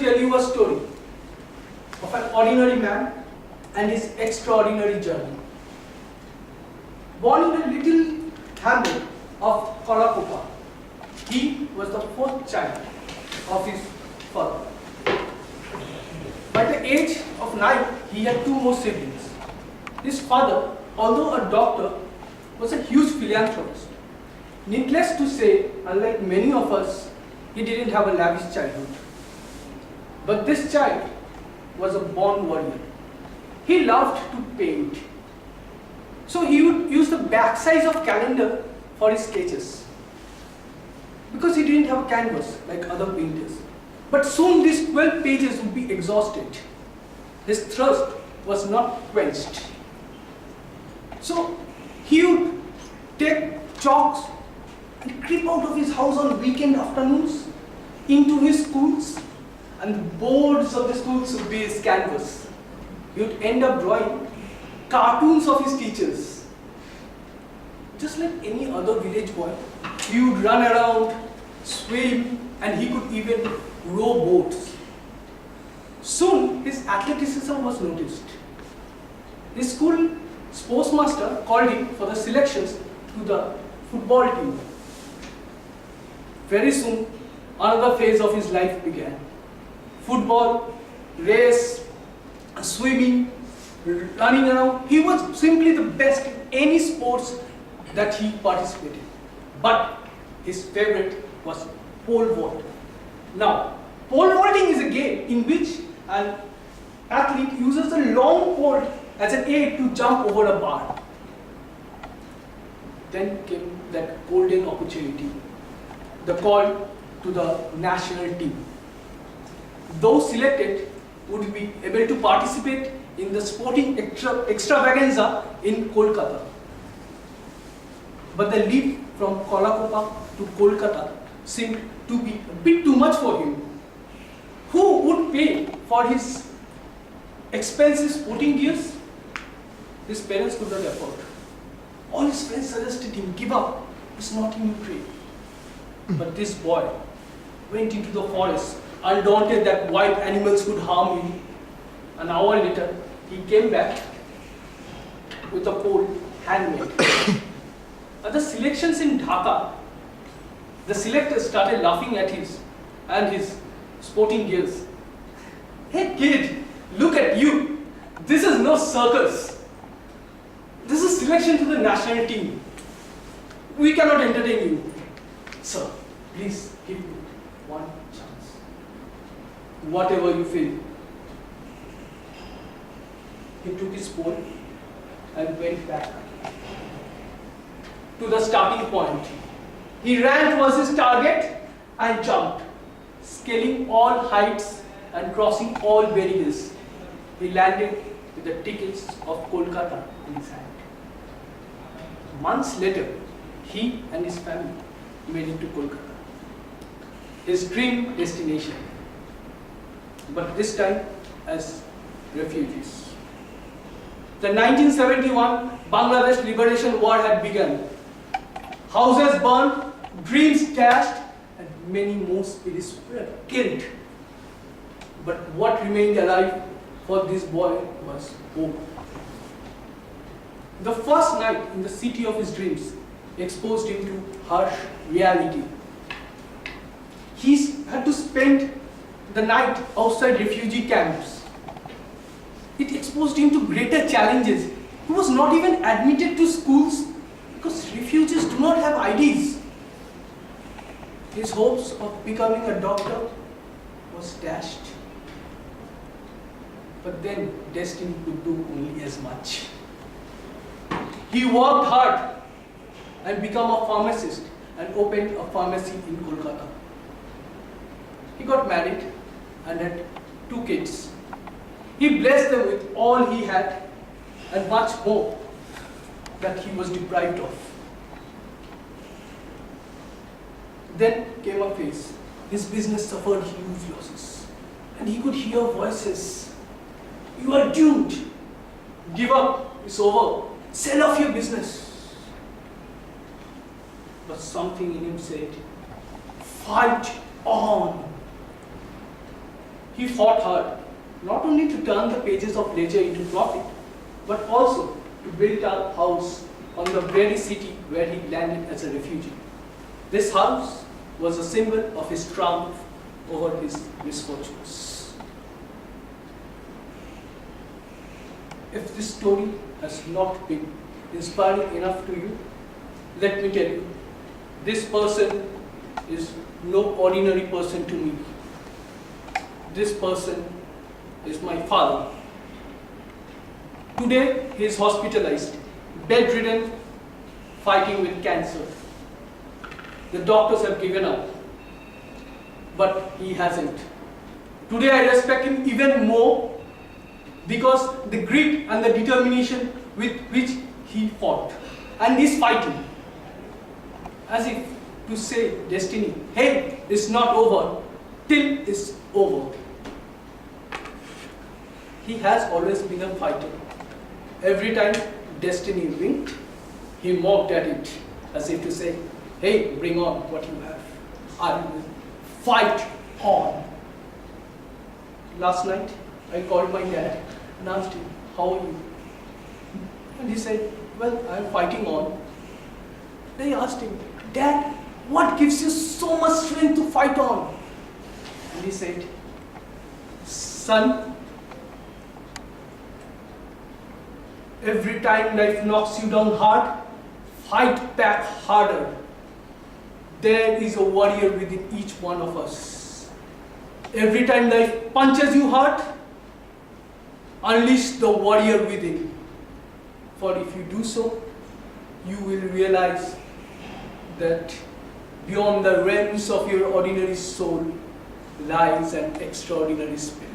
tell you a story of an ordinary man and his extraordinary journey. Born in a little hamlet of Kolakopa, he was the fourth child of his father. By the age of 9, he had 2 more siblings. His father, although a doctor, was a huge philanthropist. Needless to say, unlike many of us, he didn't have a lavish childhood. But this child was a born warrior. He loved to paint. So he would use the backsides of calendar for his sketches. Because he didn't have a canvas like other painters. But soon these 12 pages would be exhausted. His thirst was not quenched. So he would take chalks and creep out of his house on weekend afternoons into his schools, and the boards of the schools would be his canvas. He would end up drawing cartoons of his teachers. Just like any other village boy, he would run around, swim, and he could even row boats. Soon his athleticism was noticed. His school sportsmaster called him for the selections to the football team. Very soon, another phase of his life began. Football, race, swimming, running around. He was simply the best in any sports that he participated. But his favorite was pole vault. Now, pole vaulting is a game in which an athlete uses a long pole as an aid to jump over a bar. Then came that golden opportunity, the call to the national team. Those selected would be able to participate in the sporting extravaganza in Kolkata. But the leap from Kolakopa to Kolkata seemed to be a bit too much for him. Who would pay for his expensive sporting gears? His parents could not afford. All his friends suggested him, give up, it's not in your trade. But this boy went into the forest, undaunted that wild animals could harm him. An hour later, he came back with a pole handmade. At the selections in Dhaka, the selectors started laughing at his sporting gears. Hey kid, look at you. This is no circus. This is selection to the national team. We cannot entertain you. Sir, please give me one chance. Whatever you feel. He took his pole and went back to the starting point. He ran towards his target and jumped, scaling all heights and crossing all barriers. He landed with the tickets of Kolkata in his hand. Months later, he and his family made it to Kolkata, his dream destination, but this time as refugees. The 1971 Bangladesh Liberation War had begun. Houses burned, dreams dashed, and many more spirits were killed. But what remained alive for this boy was hope. The first night in the city of his dreams exposed him to harsh reality. He had to spend the night outside refugee camps. It exposed him to greater challenges. He was not even admitted to schools because refugees do not have IDs. His hopes of becoming a doctor was dashed. But then destiny could do only as much. He worked hard and became a pharmacist and opened a pharmacy in Kolkata. He got married and had 2 kids. He blessed them with all he had and much more that he was deprived of. Then came a phase. His business suffered huge losses and he could hear voices. You are doomed. Give up. It's over. Sell off your business. But something in him said, fight on. He fought hard, not only to turn the pages of ledger into profit, but also to build a house on the very city where he landed as a refugee. This house was a symbol of his triumph over his misfortunes. If this story has not been inspiring enough to you, let me tell you, this person is no ordinary person to me. This person is my father. Today he is hospitalized, bedridden, fighting with cancer. The doctors have given up, but he hasn't. Today I respect him even more because the grit and the determination with which he fought and is fighting. As if to say destiny, hey, it's not over till it's over. He has always been a fighter. Every time destiny winked, he mocked at it as if to say, hey, bring on what you have. I will fight on. Last night, I called my dad and asked him, how are you? And he said, well, I am fighting on. Then I asked him, Dad, what gives you so much strength to fight on? And he said, son, every time life knocks you down hard, fight back harder. There is a warrior within each one of us. Every time life punches you hard, unleash the warrior within. For if you do so, you will realize that beyond the realms of your ordinary soul lies an extraordinary spirit.